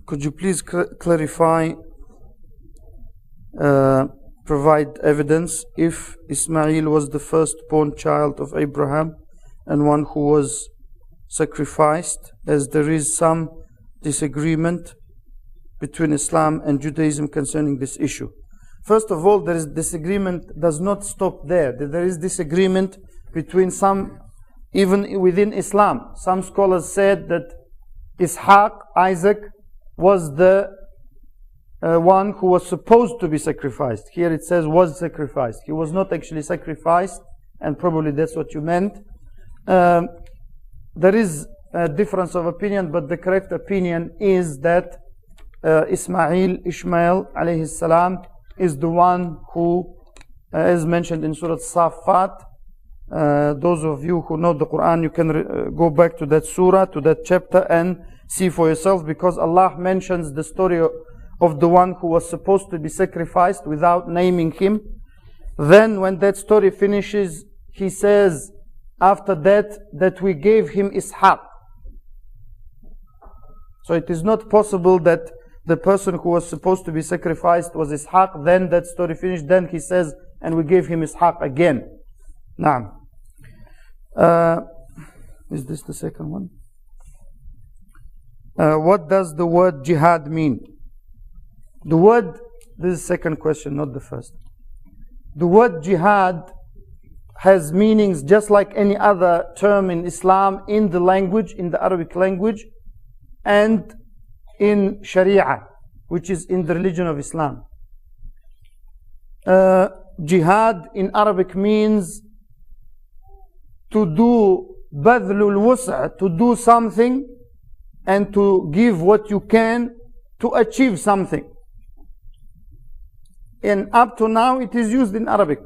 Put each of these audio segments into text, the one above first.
Could you please clarify, provide evidence if Ismail was the firstborn child of Abraham and one who was sacrificed, as there is some disagreement between Islam and Judaism concerning this issue. First of all, there is disagreement does not stop there. There is disagreement between some, even within Islam. Some scholars said that Ishaq, Isaac, was the one who was supposed to be sacrificed. Here it says was sacrificed. He was not actually sacrificed, and probably that's what you meant. There is a difference of opinion, but the correct opinion is that Ishmael alayhi salam is the one who, as mentioned in Surah Safat, those of you who know the Quran, you can go back to that surah, to that chapter, and see for yourself, because Allah mentions the story of the one who was supposed to be sacrificed without naming him. Then when that story finishes, he says after that we gave him Ishaq. So it is not possible that the person who was supposed to be sacrificed was Ishaq, then that story finished, then he says, and we gave him Ishaq again. Naam. Is this the second one? What does the word jihad mean? The word, this is the second question, not the first. The word jihad has meanings just like any other term in Islam, in the language, in the Arabic language, and in Sharia, which is in the religion of Islam. Jihad in Arabic means to do badlul wus'a, to do something and to give what you can to achieve something. And up to now it is used in Arabic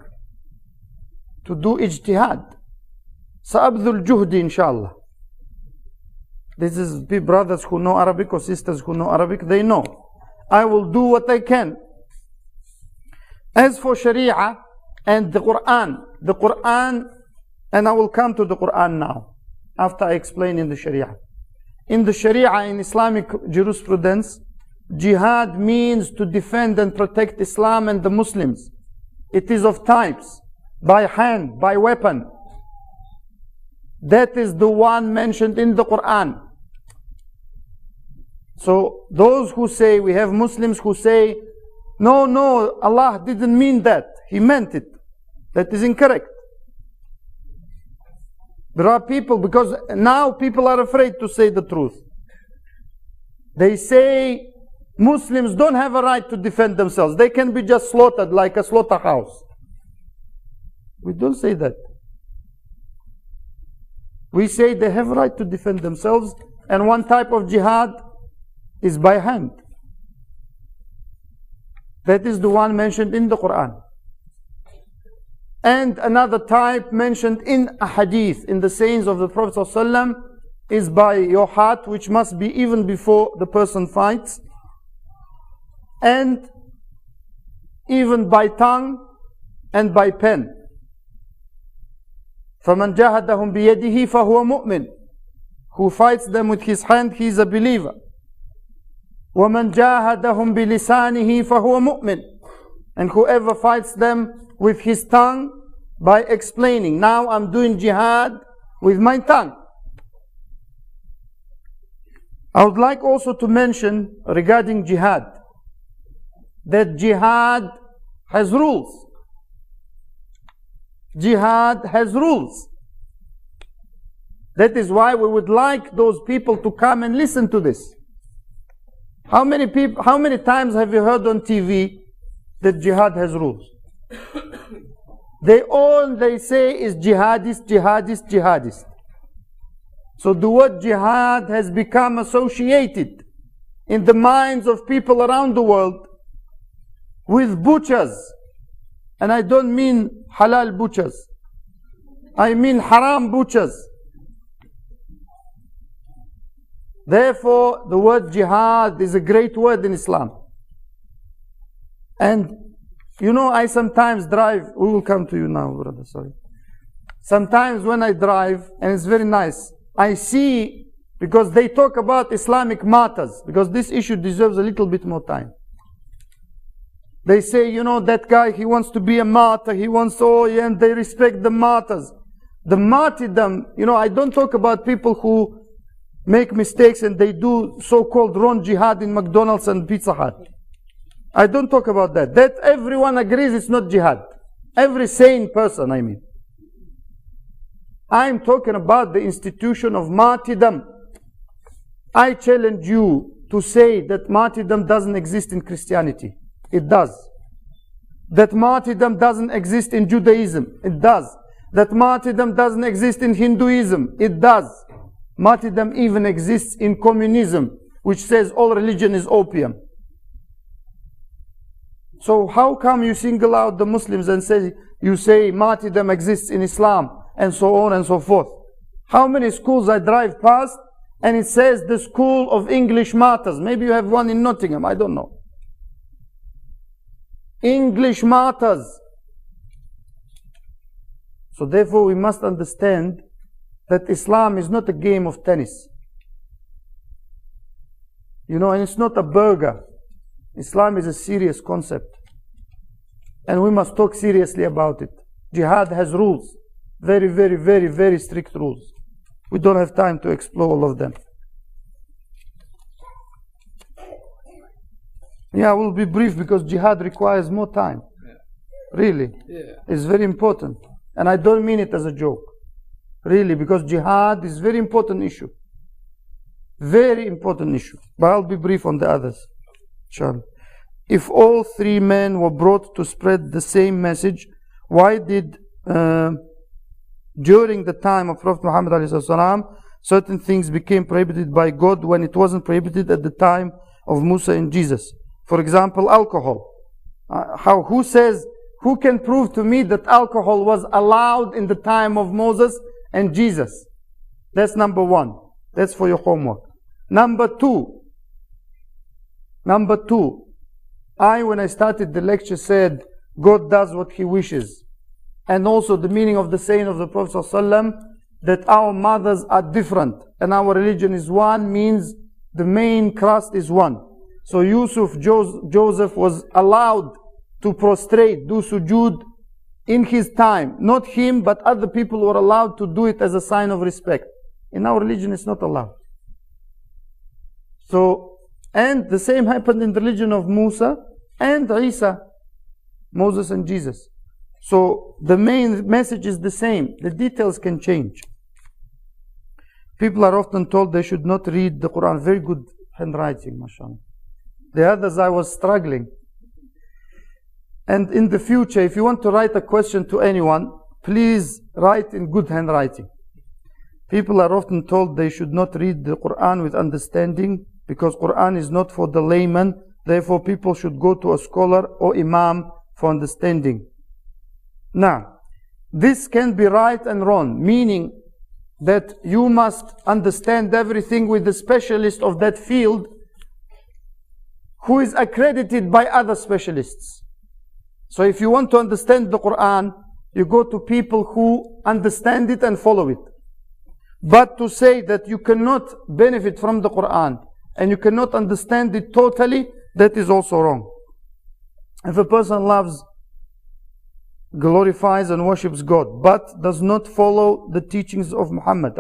to do ijtihad. Sa'abdul juhdi inshallah. This is brothers who know Arabic or sisters who know Arabic, they know. I will do what I can. As for Sharia and the Quran, and I will come to the Quran now, after I explain in the Sharia. In the Sharia, in Islamic jurisprudence, jihad means to defend and protect Islam and the Muslims. It is of types, by hand, by weapon. That is the one mentioned in the Quran. So those who say, we have Muslims who say, no, Allah didn't mean that. He meant it. That is incorrect. There are people, because now people are afraid to say the truth. They say Muslims don't have a right to defend themselves. They can be just slaughtered like a slaughterhouse. We don't say that. We say they have a right to defend themselves, and one type of jihad is by hand. That is the one mentioned in the Quran. And another type mentioned in a hadith, in the sayings of the Prophet ﷺ, is by your heart, which must be even before the person fights, and even by tongue and by pen. فَمَنْ جَاهَدَهُمْ بِيَدِهِ فَهُوَ مُؤْمِنٌ. Who fights them with his hand, he is a believer. وَمَنْ جَاهَدَهُمْ بِلِسَانِهِ فَهُوَ مُؤْمِنٌ. And whoever fights them with his tongue, by explaining, now I'm doing jihad with my tongue. I would like also to mention regarding jihad, that jihad has rules. Jihad has rules. That is why we would like those people to come and listen to this. How many times have you heard on TV that jihad has rules? They say is jihadist. So the word jihad has become associated in the minds of people around the world with butchers. And I don't mean halal butchers. I mean haram butchers. Therefore, the word jihad is a great word in Islam. And you know, I sometimes drive, we will come to you now, brother, sorry. Sometimes when I drive, and it's very nice, I see Because they talk about Islamic martyrs, because this issue deserves a little bit more time. They say, you know, that guy, he wants to be a martyr, he wants, oh yeah, and they respect the martyrs. The martyrdom, you know, I don't talk about people who make mistakes and they do so-called wrong jihad in McDonald's and Pizza Hut. I don't talk about that. That everyone agrees it's not jihad. Every sane person, I mean. I'm talking about the institution of martyrdom. I challenge you to say that martyrdom doesn't exist in Christianity. It does. That martyrdom doesn't exist in Judaism. It does. That martyrdom doesn't exist in Hinduism. It does. Martyrdom even exists in communism, which says all religion is opium. So how come you single out the Muslims and you say martyrdom exists in Islam and so on and so forth? How many schools I drive past and it says the School of English Martyrs? Maybe you have one in Nottingham, I don't know. English martyrs. So therefore we must understand that Islam is not a game of tennis. You know, and it's not a burger. Islam is a serious concept. And we must talk seriously about it. Jihad has rules. Very, very, very, very strict rules. We don't have time to explore all of them. Yeah, we'll be brief because jihad requires more time. Really. It's very important. And I don't mean it as a joke. Really, because jihad is a very important issue. Very important issue. But I'll be brief on the others. Inshallah. If all three men were brought to spread the same message, why did during the time of Prophet Muhammad ﷺ, certain things became prohibited by God when it wasn't prohibited at the time of Musa and Jesus? For example, alcohol. Who can prove to me that alcohol was allowed in the time of Moses and Jesus? That's number one. That's for your homework. Number two, when I started the lecture, said God does what He wishes. And also the meaning of the saying of the Prophet ﷺ, that our mothers are different and our religion is one, means the main crust is one. So Joseph was allowed to prostrate, do sujood in his time. Not him, but other people were allowed to do it as a sign of respect. In our religion, it's not allowed. So, and the same happened in the religion of Musa and Isa, Moses and Jesus. So, the main message is the same. The details can change. People are often told they should not read the Quran. Very good handwriting, mashallah. The others I was struggling. And in the future, if you want to write a question to anyone, please write in good handwriting. People are often told they should not read the Quran with understanding because Quran is not for the layman. Therefore, people should go to a scholar or imam for understanding. Now, this can be right and wrong, meaning that you must understand everything with the specialist of that field who is accredited by other specialists. So if you want to understand the Quran, you go to people who understand it and follow it. But to say that you cannot benefit from the Quran and you cannot understand it totally, that is also wrong. If a person loves, glorifies and worships God, but does not follow the teachings of Muhammad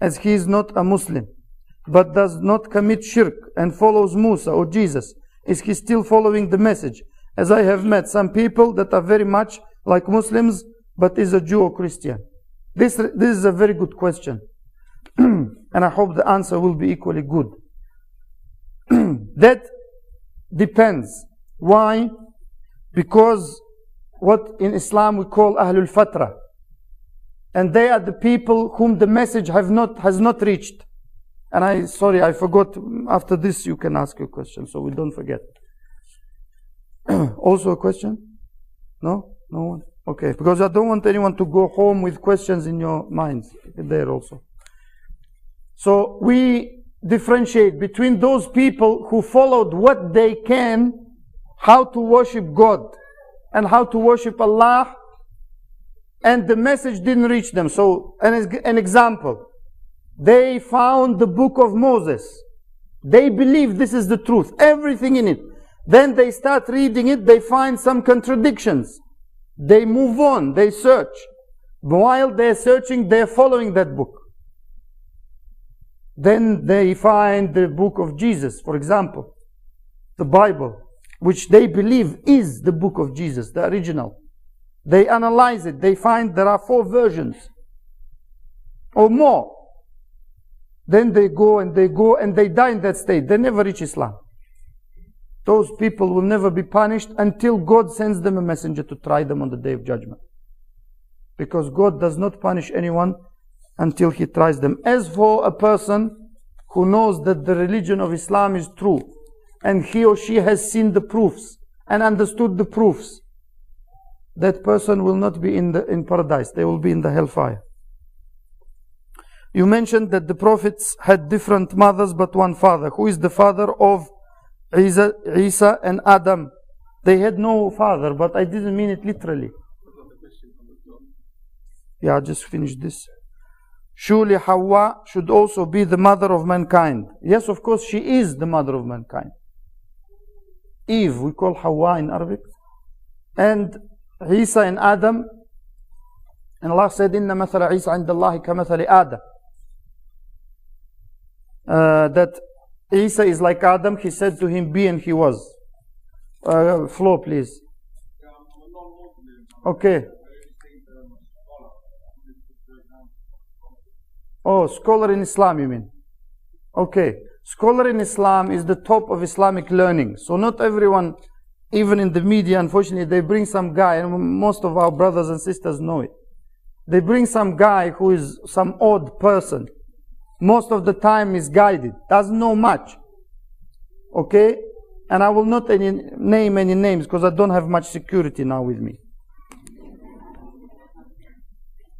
as he is not a Muslim, but does not commit shirk and follows Musa or Jesus, is he still following the message? As I have met some people that are very much like Muslims, but is a Jew or Christian. This is a very good question. And I hope the answer will be equally good. That depends. Why? Because what in Islam we call Ahlul Fatra. And they are the people whom the message has not reached. And I forgot. After this you can ask your question, so we don't forget. Also a question? No? No one? Okay, because I don't want anyone to go home with questions in your minds there also. So we differentiate between those people who followed what they can, how to worship God and how to worship Allah, and the message didn't reach them. So an example, They found the book of Moses. They believe this is the truth, everything in it. Then they start reading it, they find some contradictions. They move on, they search. While they're searching, they're following that book. Then they find the book of Jesus, for example, the Bible, which they believe is the book of Jesus, the original. They analyze it, they find there are 4 versions or more. Then they go and they die in that state. They never reach Islam. Those people will never be punished until God sends them a messenger to try them on the day of judgment. Because God does not punish anyone until He tries them. As for a person who knows that the religion of Islam is true, and he or she has seen the proofs and understood the proofs, that person will not be in paradise. They will be in the hellfire. You mentioned that the prophets had different mothers but one father. Who is the father of Isa and Adam? They had no father, but I didn't mean it literally. Yeah, I just finished this. Surely Hawa should also be the mother of mankind. Yes, of course, she is the mother of mankind. Eve, we call Hawa in Arabic. And Isa and Adam. And Allah said, Inna mathala Isa indallahi ka mathali Adam. That Isa is like Adam. He said to him, be, and he was. Floor, please. Okay. Oh, scholar in Islam, you mean? Okay. Scholar in Islam is the top of Islamic learning. So not everyone, even in the media, unfortunately, they bring some guy, and most of our brothers and sisters know it. They bring some guy who is some odd person. Most of the time misguided, doesn't know much. Okay? And I will not name any names because I don't have much security now with me.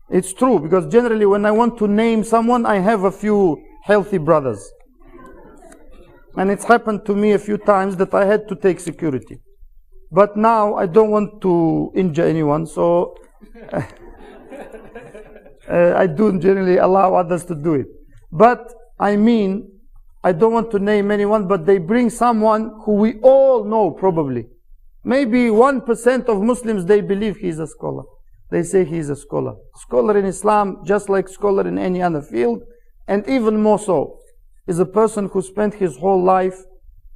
It's true, because generally when I want to name someone, I have a few healthy brothers. And it's happened to me a few times that I had to take security. But now I don't want to injure anyone, so I don't generally allow others to do it. But I mean, I don't want to name anyone, but they bring someone who we all know probably. Maybe 1% of Muslims, they believe he is a scholar. They say he is a scholar. Scholar in Islam, just like scholar in any other field, and even more so, is a person who spent his whole life,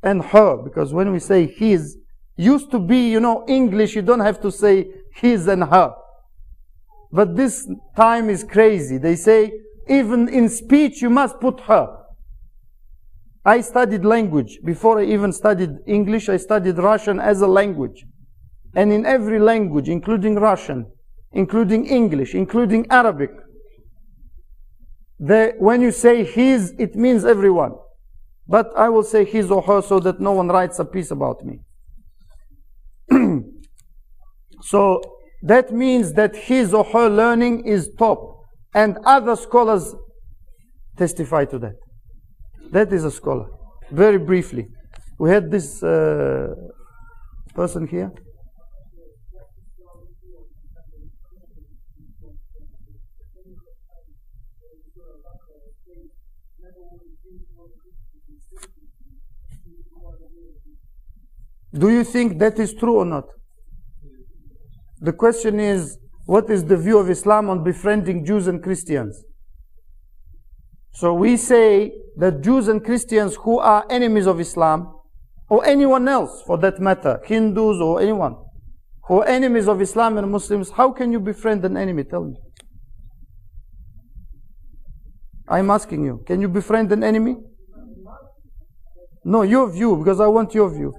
and her, because when we say his, used to be, English, you don't have to say his and her. But this time is crazy. They say, even in speech, you must put her. I studied language. Before I even studied English, I studied Russian as a language. And in every language, including Russian, including English, including Arabic, when you say his, it means everyone. But I will say his or her so that no one writes a piece about me. So that means that his or her learning is top. And other scholars testify to that. That is a scholar. Very briefly. We had this person here. Do you think that is true or not? The question is, what is the view of Islam on befriending Jews and Christians? So we say that Jews and Christians who are enemies of Islam, or anyone else for that matter, Hindus or anyone, who are enemies of Islam and Muslims, how can you befriend an enemy? Tell me. I'm asking you, can you befriend an enemy? No, your view, because I want your view.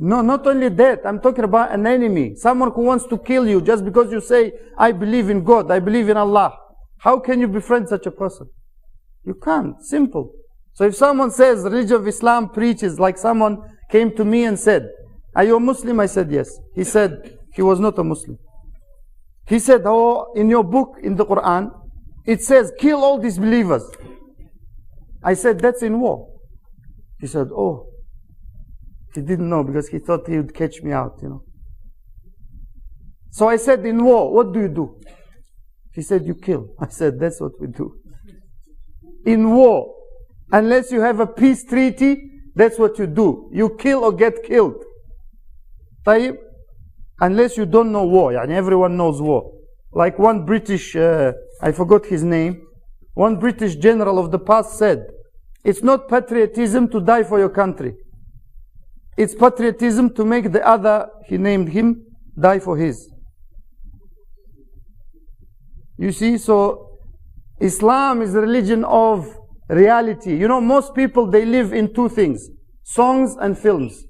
No, not only that, I'm talking about an enemy. Someone who wants to kill you just because you say, I believe in God, I believe in Allah. How can you befriend such a person? You can't. Simple. So if someone says, religion of Islam preaches, like someone came to me and said, are you a Muslim? I said, yes. He said, he was not a Muslim. He said, oh, in your book, in the Quran, it says, kill all disbelievers. I said, that's in war. He said, oh. He didn't know because he thought he would catch me out, So I said, in war, what do you do? He said, you kill. I said, that's what we do. In war, unless you have a peace treaty, that's what you do. You kill or get killed. طيب? Unless you don't know war. يعني everyone knows war. Like one British, I forgot his name, one British general of the past said, it's not patriotism to die for your country. It's patriotism to make the other, he named him, die for his. You see, so Islam is a religion of reality. You know, most people, they live in two things, songs and films.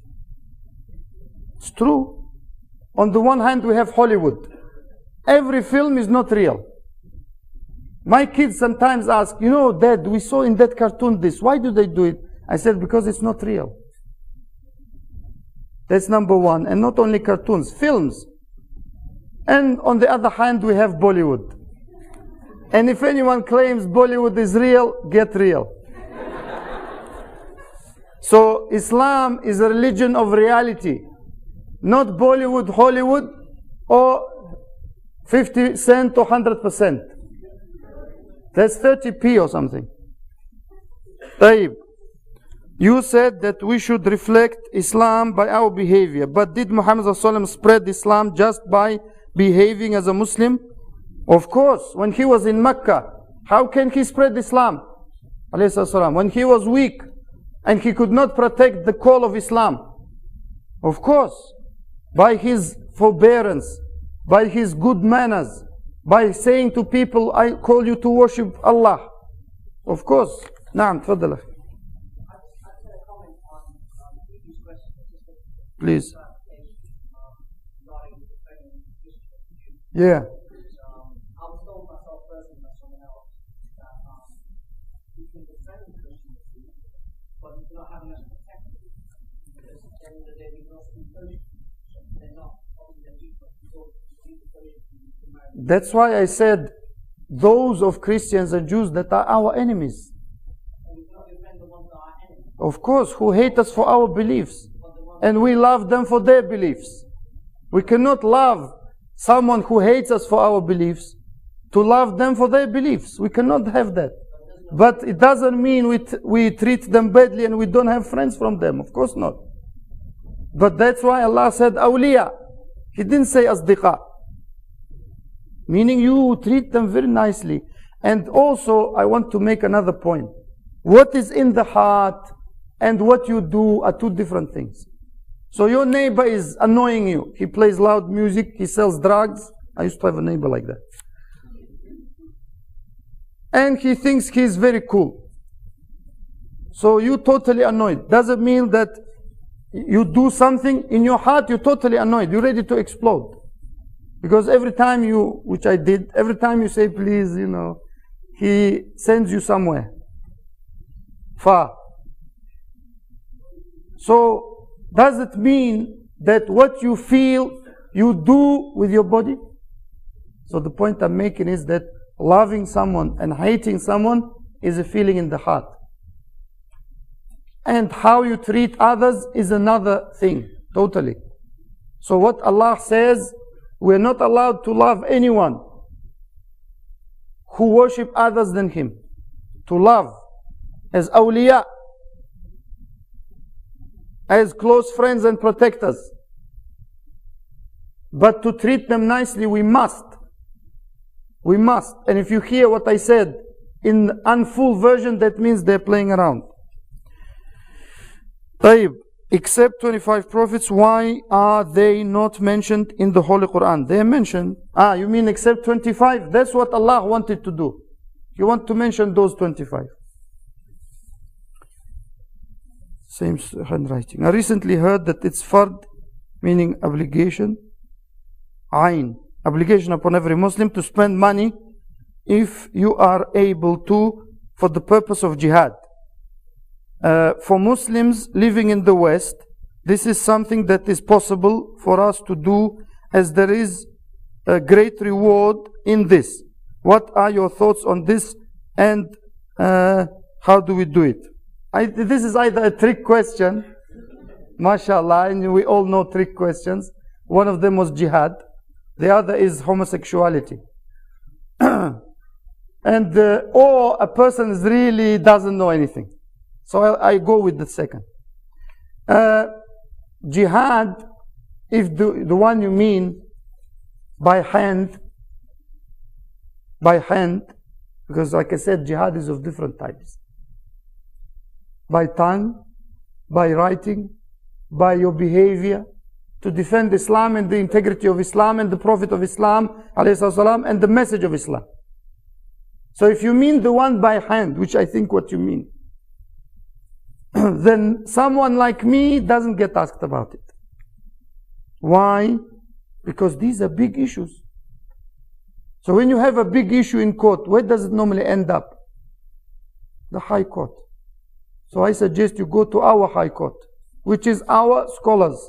It's true. On the one hand, we have Hollywood. Every film is not real. My kids sometimes ask, you know, Dad, we saw in that cartoon this. Why do they do it? I said, because it's not real. That's number one. And not only cartoons, films. And on the other hand, we have Bollywood. And if anyone claims Bollywood is real, get real. So Islam is a religion of reality. Not Bollywood, Hollywood, or 50 cent or 100%. That's 30p or something. طيب. You said that we should reflect Islam by our behavior. But did Muhammad ﷺ spread Islam just by behaving as a Muslim? Of course. When he was in Mecca, how can he spread Islam? When he was weak and he could not protect the call of Islam. Of course. By his forbearance, by his good manners, by saying to people, I call you to worship Allah. Of course. نعم تفضل. Please. Yeah. That's why I said those of Christians and Jews that are our enemies. Of course, who hate us for our beliefs. And we love them for their beliefs. We cannot love someone who hates us for our beliefs to love them for their beliefs. We cannot have that. But it doesn't mean we treat them badly and we don't have friends from them. Of course not. But that's why Allah said awliya. He didn't say asdiqa. Meaning you treat them very nicely. And also I want to make another point. What is in the heart and what you do are two different things. So your neighbor is annoying you. He plays loud music. He sells drugs. I used to have a neighbor like that. And he thinks he's very cool. So you're totally annoyed. Doesn't mean that you do something in your heart, you're totally annoyed. You're ready to explode. Because every time you, which I did, every time you say please, you know, he sends you somewhere far. So does it mean that what you feel, you do with your body? So the point I'm making is that loving someone and hating someone is a feeling in the heart. And how you treat others is another thing, totally. So what Allah says, we're not allowed to love anyone who worship others than Him. To love as awliya, as close friends and protectors. But to treat them nicely, we must. We must. And if you hear what I said in unfull version, that means they're playing around. طيب, except 25 prophets, why are they not mentioned in the Holy Quran? They are mentioned. You mean except 25? That's what Allah wanted to do. He wanted to mention those 25. Same handwriting. I recently heard that it's fard, meaning obligation, ayn, obligation upon every Muslim to spend money if you are able to for the purpose of jihad. For Muslims living in the West, this is something that is possible for us to do, as there is a great reward in this. What are your thoughts on this, and how do we do it? This is either a trick question, mashallah, and we all know trick questions. One of them was jihad. The other is homosexuality. And or a person really doesn't know anything. So I go with the second. Jihad, if the one you mean by hand, because like I said, jihad is of different types. By tongue, by writing, by your behavior, to defend Islam and the integrity of Islam and the Prophet of Islam, ﷺ, and the message of Islam. So if you mean the one by hand, which I think what you mean, then someone like me doesn't get asked about it. Why? Because these are big issues. So when you have a big issue in court, where does it normally end up? The High Court. So I suggest you go to our High Court, which is our scholars.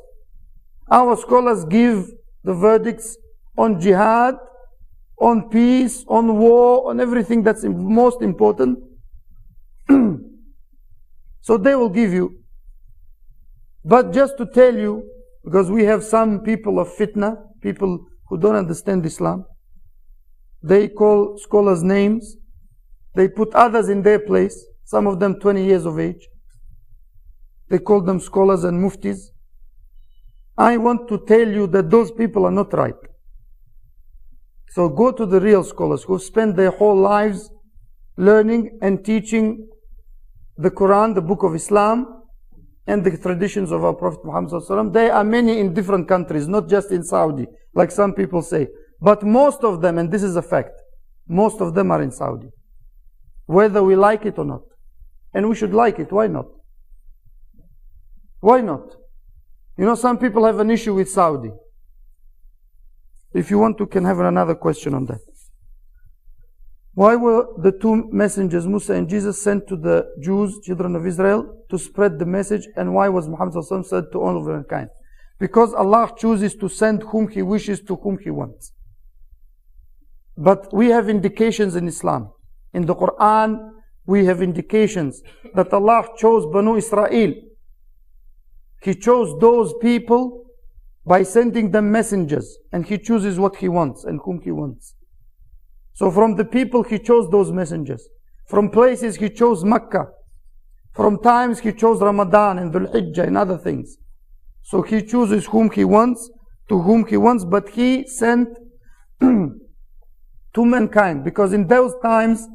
Our scholars give the verdicts on jihad, on peace, on war, on everything that's most important. So they will give you. But just to tell you, because we have some people of fitna, people who don't understand Islam, they call scholars names, they put others in their place, some of them 20 years of age. They call them scholars and muftis. I want to tell you that those people are not right. So go to the real scholars who spend their whole lives learning and teaching the Quran, the book of Islam, and the traditions of our Prophet Muhammad ﷺ. There are many in different countries, not just in Saudi, like some people say. But most of them, and this is a fact, most of them are in Saudi. Whether we like it or not. And we should like it, why not? Why not? You know, some people have an issue with Saudi. If you want to, can have another question on that. Why were the two messengers, Musa and Jesus, sent to the Jews, children of Israel, to spread the message? And why was Muhammad ﷺ sent to all of mankind? Because Allah chooses to send whom He wishes to whom He wants. But we have indications in Islam. In the Quran, we have indications that Allah chose Banu Israel. He chose those people by sending them messengers, and He chooses what He wants and whom He wants. So from the people He chose those messengers. From places He chose Makkah. From times He chose Ramadan and Dhul Hijjah and other things. So He chooses whom He wants, to whom He wants, but He sent to mankind. Because in those times,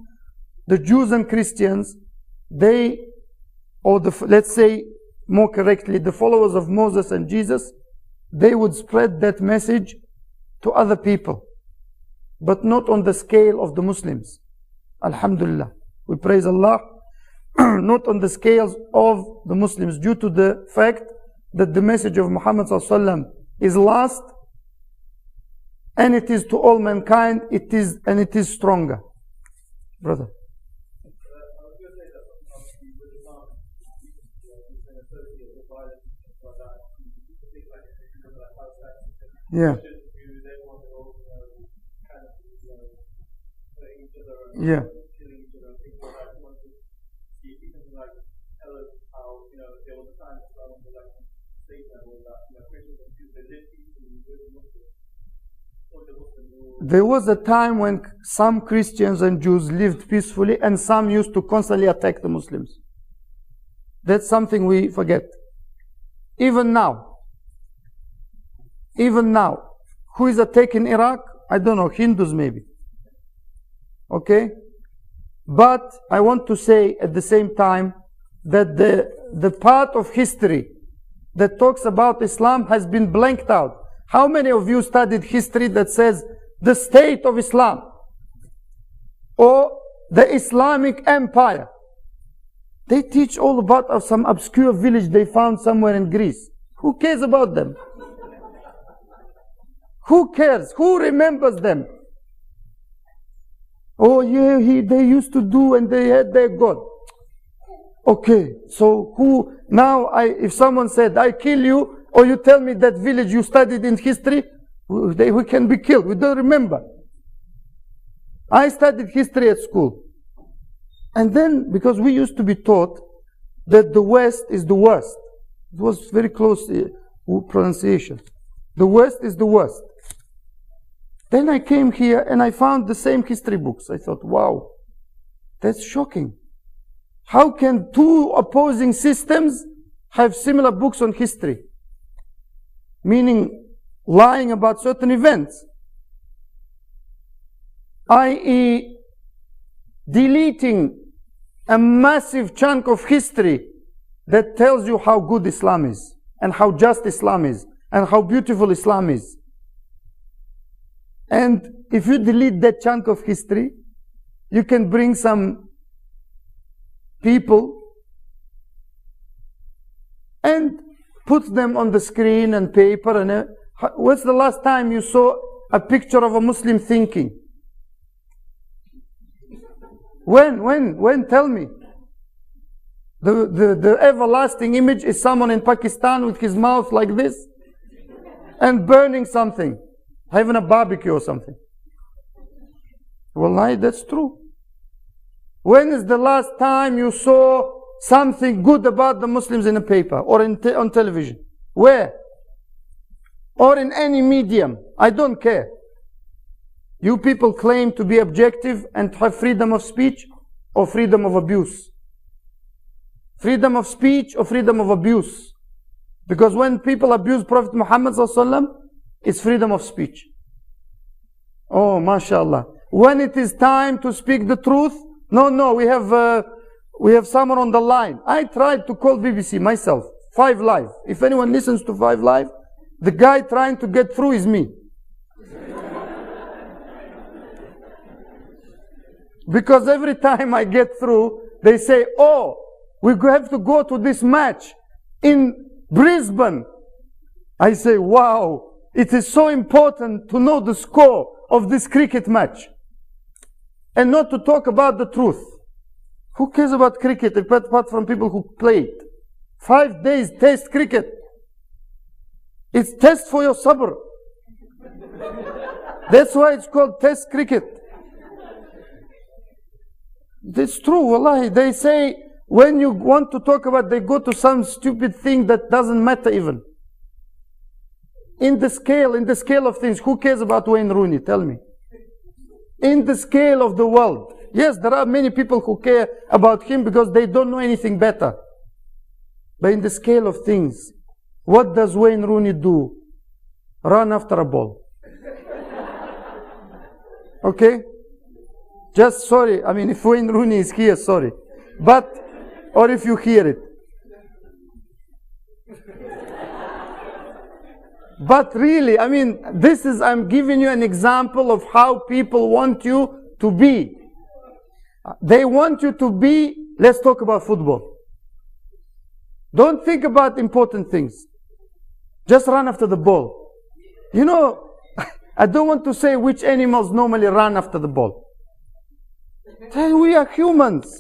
the Jews and Christians, let's say more correctly, the followers of Moses and Jesus, they would spread that message to other people, but not on the scale of the Muslims. Alhamdulillah. We praise Allah. Not on the scales of the Muslims, due to the fact that the message of Muhammad ﷺ is last, and it is to all mankind, it is stronger. Brother. Yeah. Yeah. There was a time when some Christians and Jews lived peacefully, and some used to constantly attack the Muslims. That's something we forget. Even now, who is attacking Iraq? I don't know, Hindus maybe. Okay? But I want to say at the same time that the part of history that talks about Islam has been blanked out. How many of you studied history that says the state of Islam or the Islamic Empire? They teach all about some obscure village they found somewhere in Greece. Who cares about them? Who cares? Who remembers them? Oh yeah, they used to do, and they had their God. Okay, so who now? If someone said, "I kill you," or you tell me that village you studied in history, we can be killed. We don't remember. I studied history at school, and then because we used to be taught that the West is the worst. It was very close pronunciation. The West is the worst. Then I came here and I found the same history books. I thought, wow, that's shocking. How can two opposing systems have similar books on history? Meaning lying about certain events, i.e. deleting a massive chunk of history that tells you how good Islam is, and how just Islam is, and how beautiful Islam is. And if you delete that chunk of history, you can bring some people and put them on the screen and paper. And what's the last time you saw a picture of a Muslim thinking? When? Tell me. The everlasting image is someone in Pakistan with his mouth like this and burning something, having a barbecue or something. Wallahi, that's true. When is the last time you saw something good about the Muslims in a paper or on television? Where? Or in any medium? I don't care. You people claim to be objective and have freedom of speech or freedom of abuse. Freedom of speech or freedom of abuse. Because when people abuse Prophet Muhammad ﷺ, it's freedom of speech. Oh, mashallah. When it is time to speak the truth, no, we have someone on the line. I tried to call BBC myself, 5 Live. If anyone listens to 5 Live, the guy trying to get through is me. Because every time I get through, they say, oh, we have to go to this match in Brisbane. I say, wow, it is so important to know the score of this cricket match and not to talk about the truth. Who cares about cricket apart from people who play it? 5 days test cricket. It's test for your sabr. That's why it's called test cricket. It's true, wallahi. They say when you want to talk about, they go to some stupid thing that doesn't matter even. In the scale of things, who cares about Wayne Rooney? Tell me. In the scale of the world. Yes, there are many people who care about him because they don't know anything better. But in the scale of things, what does Wayne Rooney do? Run after a ball. Okay? Just sorry, I mean, if Wayne Rooney is here, sorry. But, or if you hear it. But really, I mean, I'm giving you an example of how people want you to be. They want you to be, let's talk about football. Don't think about important things. Just run after the ball. You know, I don't want to say which animals normally run after the ball. We are humans.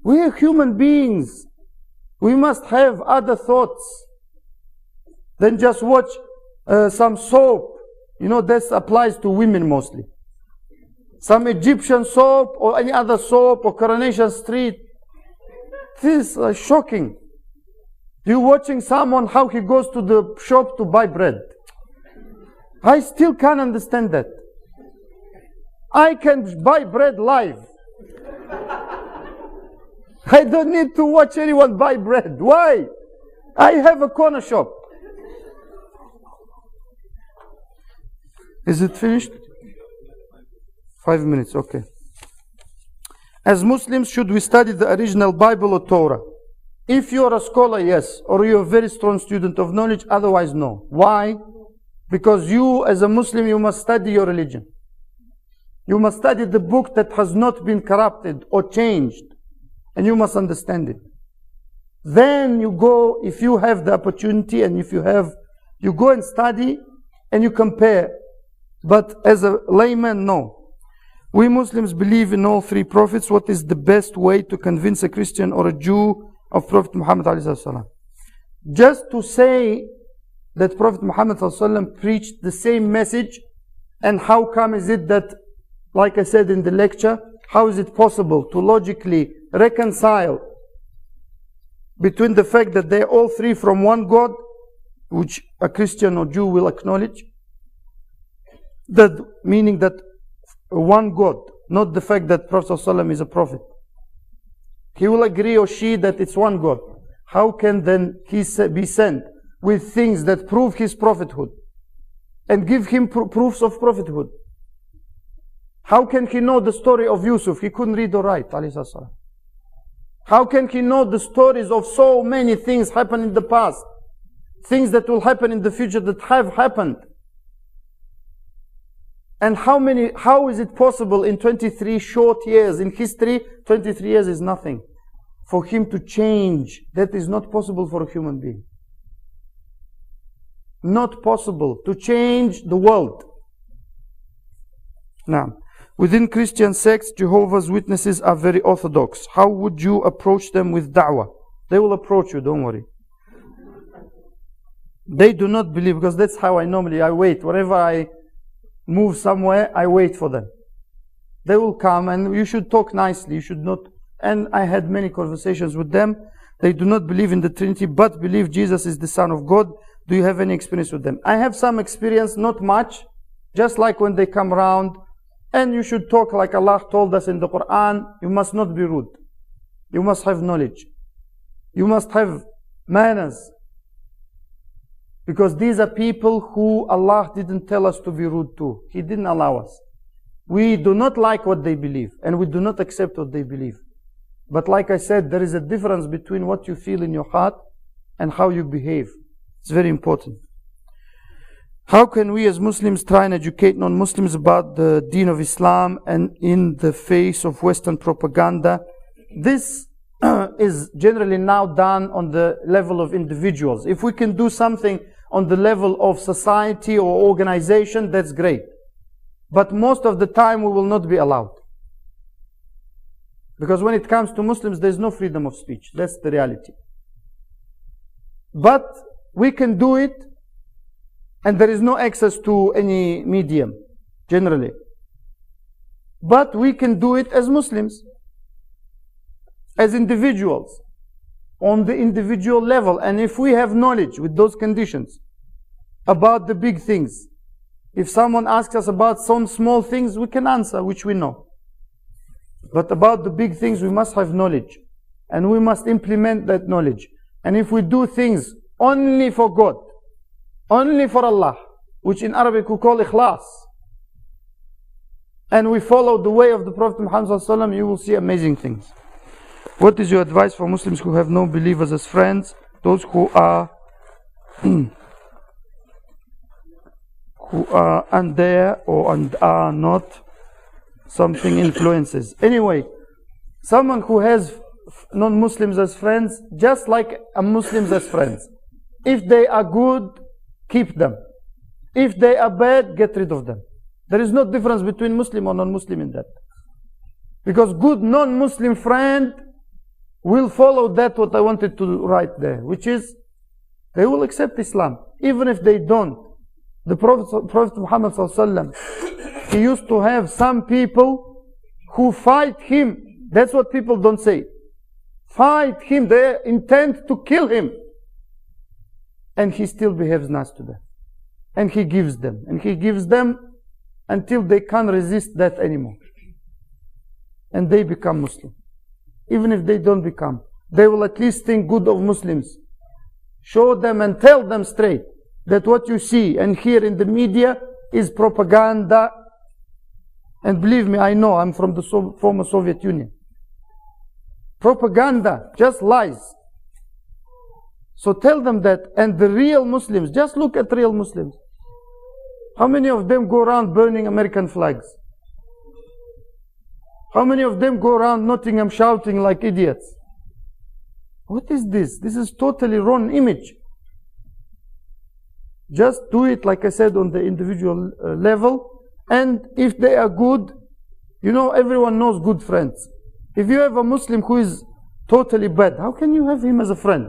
We are human beings. We must have other thoughts than just watch some soap. You know, this applies to women mostly. Some Egyptian soap or any other soap or Coronation Street. This is shocking. You're watching someone how he goes to the shop to buy bread. I still can't understand that. I can buy bread live. I don't need to watch anyone buy bread. Why? I have a corner shop. Is it finished? 5 minutes, okay. As Muslims, should we study the original Bible or Torah? If you are a scholar, yes, or you're a very strong student of knowledge, otherwise no. Why? Because you, as a Muslim, you must study your religion. You must study the book that has not been corrupted or changed, and you must understand it. Then you go, if you have the opportunity, and if you go and study, and you compare. But as a layman, no. We Muslims believe in all 3 prophets. What is the best way to convince a Christian or a Jew of Prophet Muhammad ﷺ? Just to say that Prophet Muhammad ﷺ preached the same message, and how come is it that, like I said in the lecture, how is it possible to logically reconcile between the fact that they're all 3 from one God, which a Christian or Jew will acknowledge, That meaning that one God, not the fact that Prophet ﷺ is a prophet. He will agree, or she, that it's one God. How can then he be sent with things that prove his prophethood and give him proofs of prophethood? How can he know the story of Yusuf? He couldn't read or write. How can he know the stories of so many things happened in the past? Things that will happen in the future that have happened. And how is it possible in 23 short years in history? 23 years is nothing. For him to change, that is not possible for a human being. Not possible to change the world. Now, within Christian sects, Jehovah's Witnesses are very orthodox. How would you approach them with da'wah? They will approach you, don't worry. They do not believe, because that's how I wait. Whenever I move somewhere, I wait for them. They will come, and you should talk nicely. You should not. And I had many conversations with them. They do not believe in the Trinity, but believe Jesus is the Son of God. Do you have any experience with them? I have some experience, not much. Just like when they come around, and you should talk like Allah told us in the Quran. You must not be rude. You must have knowledge. You must have manners. Because these are people who Allah didn't tell us to be rude to. He didn't allow us. We do not like what they believe, and we do not accept what they believe. But like I said, there is a difference between what you feel in your heart and how you behave. It's very important. How can we as Muslims try and educate non-Muslims about the deen of Islam and in the face of Western propaganda? This is generally now done on the level of individuals. If we can do something on the level of society or organization, that's great. But most of the time we will not be allowed. Because when it comes to Muslims, there's no freedom of speech. That's the reality. But we can do it, and there is no access to any medium, generally. But we can do it as Muslims, as individuals, on the individual level. And if we have knowledge with those conditions about the big things, if someone asks us about some small things, we can answer, which we know. But about the big things, we must have knowledge. And we must implement that knowledge. And if we do things only for God, only for Allah, which in Arabic we call ikhlas, and we follow the way of the Prophet Muhammad ﷺ, you will see amazing things. What is your advice for Muslims who have no believers as friends, those who are there or are not? Something influences. Anyway, someone who has non-Muslims as friends, just like a Muslims as friends. If they are good, keep them. If they are bad, get rid of them. There is no difference between Muslim or non-Muslim in that. Because good non-Muslim friend will follow that what I wanted to write there, which is they will accept Islam. Even if they don't. The Prophet Muhammad ﷺ, he used to have some people who fight him. That's what people don't say. Fight him. They intend to kill him. And he still behaves nice to them. And he gives them. And he gives them until they can't resist that anymore. And they become Muslim. Even if they don't become, they will at least think good of Muslims. Show them and tell them straight that what you see and hear in the media is propaganda. And believe me, I know, I'm from the former Soviet Union. Propaganda, just lies. So tell them that. And the real Muslims, just look at real Muslims. How many of them go around burning American flags? How many of them go around Nottingham shouting like idiots? What is this? This is totally wrong image. Just do it, like I said, on the individual level. And if they are good, you know, everyone knows good friends. If you have a Muslim who is totally bad, how can you have him as a friend?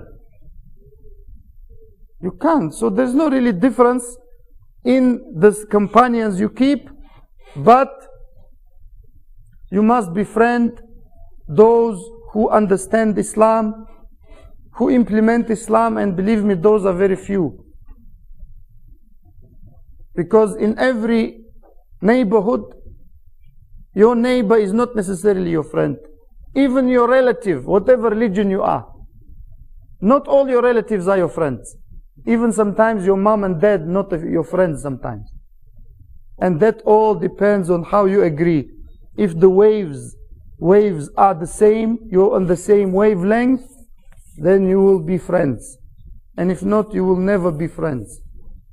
You can't. So there's no really difference in the companions you keep, but you must befriend those who understand Islam, who implement Islam, and believe me, those are very few. Because in every neighborhood, your neighbor is not necessarily your friend. Even your relative, whatever religion you are, not all your relatives are your friends. Even sometimes your mom and dad, not your friends sometimes. And that all depends on how you agree. If the waves are the same, you're on the same wavelength, then you will be friends. And if not, you will never be friends.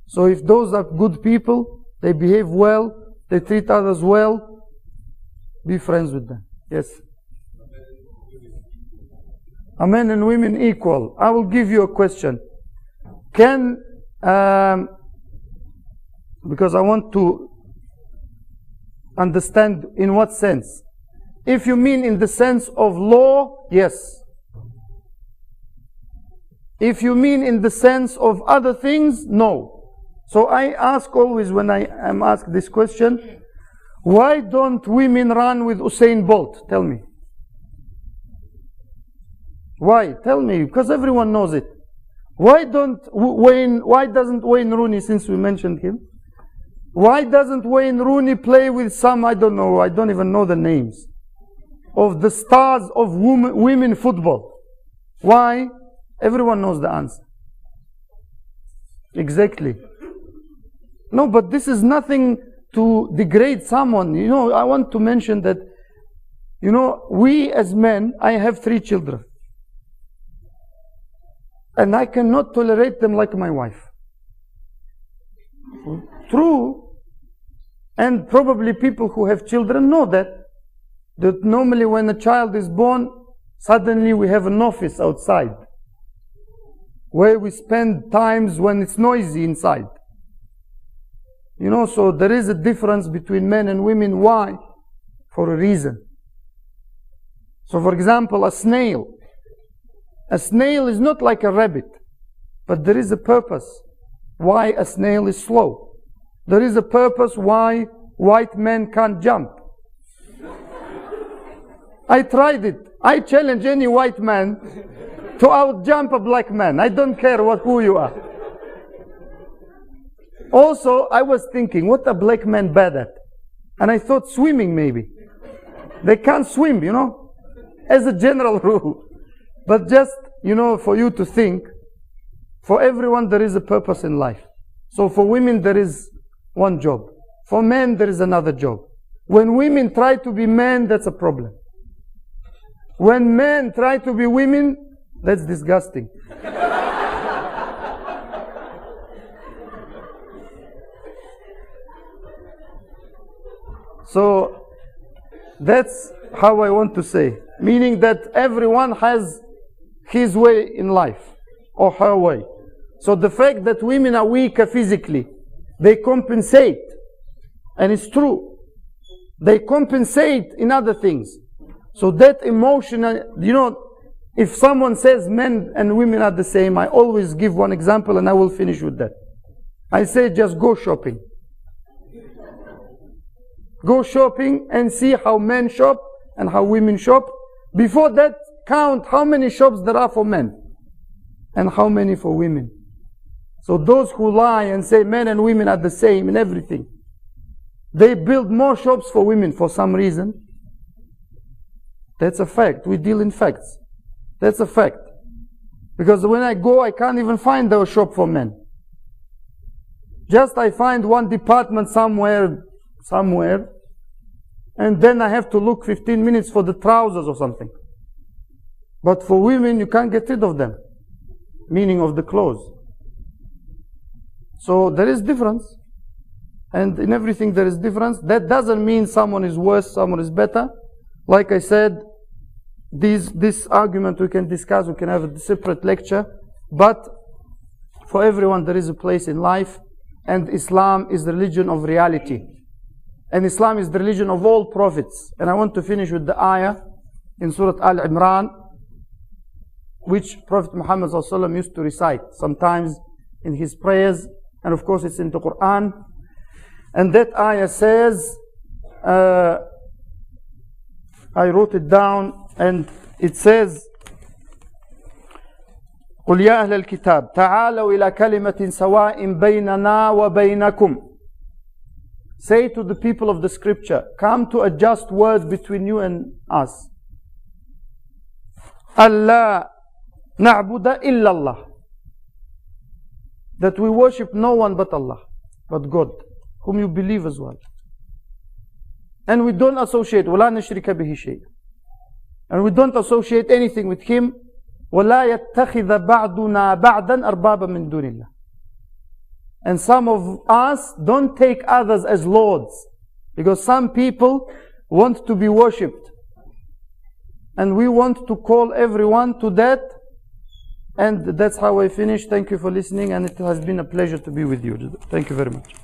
So if those are good people, they behave well, they treat others well, be friends with them. Yes? Are men and women equal? I will give you a question. Because I want to understand in what sense. If you mean in the sense of law, yes. If you mean in the sense of other things, no. So I ask always when I am asked this question, why don't women run with Usain Bolt? Tell me. Why? Tell me, because everyone knows it. Why doesn't Wayne Rooney, since we mentioned him, why doesn't Wayne Rooney play with some, I don't know, I don't even know the names, of the stars of women football? Why? Everyone knows the answer. Exactly. No, but this is nothing to degrade someone. You know, I want to mention that, you know, we as men, I have 3 children. And I cannot tolerate them like my wife. True. And probably people who have children know that normally when a child is born, suddenly we have an office outside where we spend times when it's noisy inside. You know, so there is a difference between men and women. Why? For a reason. So for example, a snail. A snail is not like a rabbit, but there is a purpose why a snail is slow. There is a purpose why white men can't jump. I tried it. I challenge any white man to outjump a black man. I don't care who you are. Also, I was thinking, what are black men bad at? And I thought swimming maybe. They can't swim, you know, as a general rule. But just, you know, for you to think, for everyone there is a purpose in life. So for women there is one job. For men there is another job. When women try to be men, that's a problem. When men try to be women, that's disgusting. So that's how I want to say. Meaning that everyone has his way in life, or her way. So the fact that women are weaker physically, they compensate. And it's true. They compensate in other things. So that emotional, you know, if someone says men and women are the same, I always give one example and I will finish with that. I say just go shopping. Go shopping and see how men shop and how women shop. Before that, count how many shops there are for men and how many for women. So those who lie and say men and women are the same in everything, they build more shops for women for some reason. That's a fact. We deal in facts. That's a fact. Because when I go, I can't even find a shop for men. Just I find one department somewhere, and then I have to look 15 minutes for the trousers or something. But for women, you can't get rid of them. Meaning of the clothes. So there is difference. And in everything there is difference. That doesn't mean someone is worse, someone is better. Like I said, this argument we can discuss, we can have a separate lecture. But for everyone there is a place in life. And Islam is the religion of reality. And Islam is the religion of all prophets. And I want to finish with the ayah in Surah Al-Imran, which Prophet Muhammad ﷺ used to recite sometimes in his prayers, and of course it's in the Quran. And that ayah says, I wrote it down, and it says, قل يا أهل الكتاب تعالوا إلى كلمة سواء بيننا وبينكم. say to the people of the scripture, come to a just word between you and us. Allah na'buda illallah. That we worship no one but Allah, but God, whom you believe as well. And we don't associate, وَلَا نَشْرِكَ بِهِ شَيْءٍ. And we don't associate anything with Him. وَلَا يَتَّخِذَ بَعْدُنَا بَعْدًا أَرْبَابًا مِن دُونِ اللَّهِ. And some of us don't take others as lords, because some people want to be worshipped. And we want to call everyone to that. And that's how I finish. Thank you for listening, and it has been a pleasure to be with you. Thank you very much.